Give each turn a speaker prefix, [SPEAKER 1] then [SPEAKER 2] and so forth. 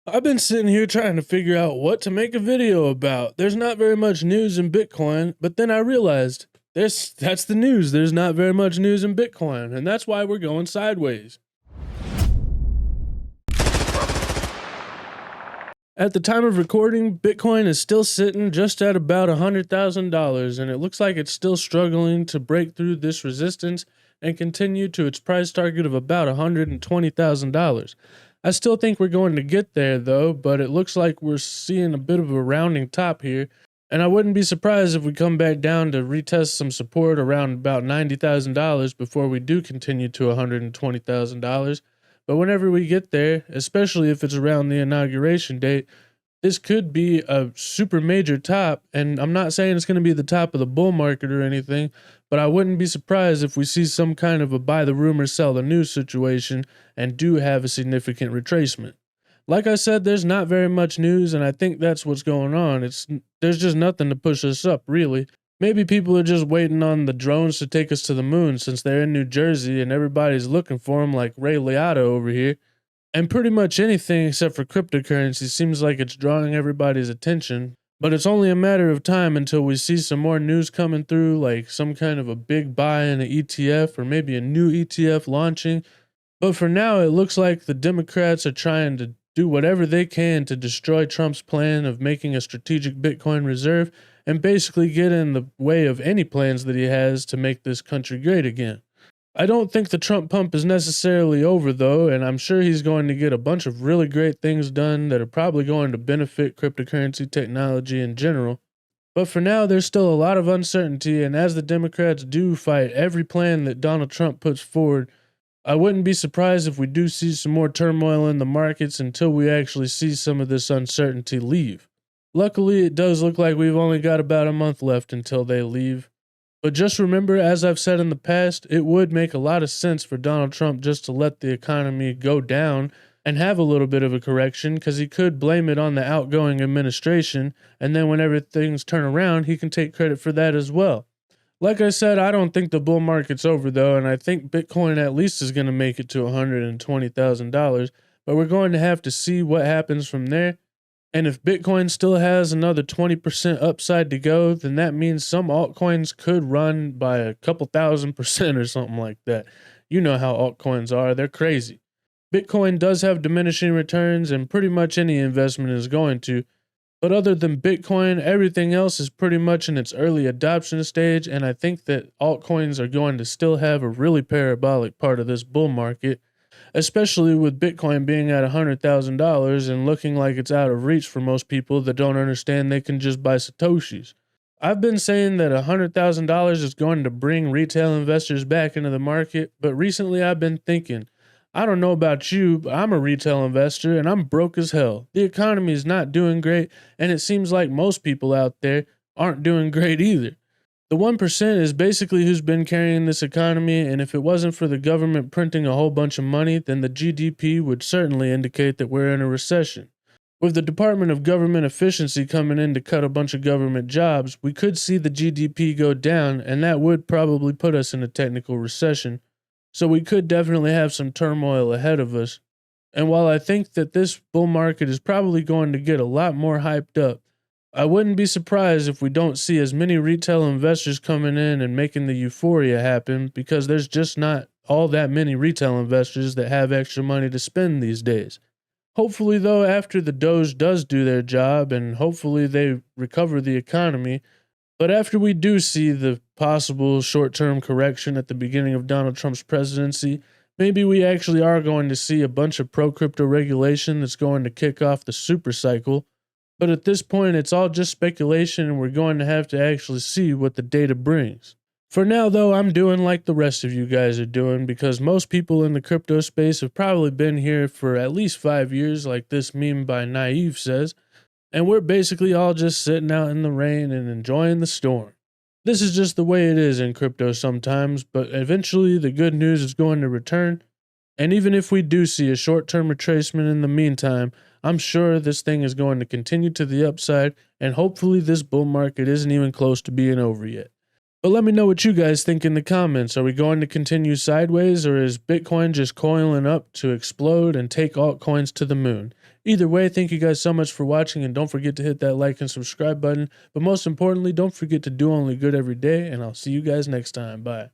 [SPEAKER 1] I've been sitting here trying to figure out what to make a video about. There's not very much news in Bitcoin, but then I realized that's the news. There's not very much news in Bitcoin, and that's why we're going sideways. At the time of recording, Bitcoin is still sitting just at about $100,000, and it looks like it's still struggling to break through this resistance and continue to its price target of about $120,000. I still think we're going to get there though, but it looks like we're seeing a bit of a rounding top here, and I wouldn't be surprised if we come back down to retest some support around about $90,000 before we do continue to $120,000. But whenever we get there, especially if it's around the inauguration date, this could be a super major top. And I'm not saying it's going to be the top of the bull market or anything, but I wouldn't be surprised if we see some kind of a buy the rumor, sell the news situation and do have a significant retracement. Like I said, there's not very much news, and I think that's what's going on. There's just nothing to push us up, really. Maybe people are just waiting on the drones to take us to the moon since they're in New Jersey and everybody's looking for them like Ray Liotta over here. And pretty much anything except for cryptocurrency seems like it's drawing everybody's attention. But it's only a matter of time until we see some more news coming through, like some kind of a big buy in an ETF or maybe a new ETF launching. But for now, it looks like the Democrats are trying to do whatever they can to destroy Trump's plan of making a strategic Bitcoin reserve and basically get in the way of any plans that he has to make this country great again. I don't think the Trump pump is necessarily over though, and I'm sure he's going to get a bunch of really great things done that are probably going to benefit cryptocurrency technology in general. But for now, there's still a lot of uncertainty, and as the Democrats do fight every plan that Donald Trump puts forward, I wouldn't be surprised if we do see some more turmoil in the markets until we actually see some of this uncertainty leave. Luckily, it does look like we've only got about a month left until they leave. But just remember, as I've said in the past, it would make a lot of sense for Donald Trump just to let the economy go down and have a little bit of a correction, because he could blame it on the outgoing administration, and then whenever things turn around, he can take credit for that as well. Like I said, I don't think the bull market's over though, and I think Bitcoin at least is going to make it to $120,000, but we're going to have to see what happens from there. And if Bitcoin still has another 20% upside to go, then that means some altcoins could run by a couple thousand% or something like that. You know how altcoins are, they're crazy. Bitcoin does have diminishing returns, and pretty much any investment is going to. But other than Bitcoin, everything else is pretty much in its early adoption stage, and I think that altcoins are going to still have a really parabolic part of this bull market, especially with Bitcoin being at $100,000 and looking like it's out of reach for most people that don't understand they can just buy Satoshis. I've been saying that $100,000 is going to bring retail investors back into the market, but recently I've been thinking, I don't know about you, but I'm a retail investor and I'm broke as hell. The economy is not doing great, and it seems like most people out there aren't doing great either. The 1% is basically who's been carrying this economy, and if it wasn't for the government printing a whole bunch of money, then the GDP would certainly indicate that we're in a recession. With the Department of Government Efficiency coming in to cut a bunch of government jobs, we could see the GDP go down, and that would probably put us in a technical recession. So we could definitely have some turmoil ahead of us. And while I think that this bull market is probably going to get a lot more hyped up, I wouldn't be surprised if we don't see as many retail investors coming in and making the euphoria happen, because there's just not all that many retail investors that have extra money to spend these days. Hopefully, though, after the Doge does do their job and hopefully they recover the economy, but after we do see the possible short-term correction at the beginning of Donald Trump's presidency, maybe we actually are going to see a bunch of pro-crypto regulation that's going to kick off the super cycle. But at this point, it's all just speculation, and we're going to have to actually see what the data brings. For now, though, I'm doing like the rest of you guys are doing, because most people in the crypto space have probably been here for at least 5 years, like this meme by Naive says, and we're basically all just sitting out in the rain and enjoying the storm. This is just the way it is in crypto sometimes, but eventually the good news is going to return, and even if we do see a short-term retracement in the meantime, I'm sure this thing is going to continue to the upside, and hopefully this bull market isn't even close to being over yet. But let me know what you guys think in the comments. Are we going to continue sideways, or is Bitcoin just coiling up to explode and take altcoins to the moon? Either way, thank you guys so much for watching, and don't forget to hit that like and subscribe button. But most importantly, don't forget to do only good every day, and I'll see you guys next time. Bye.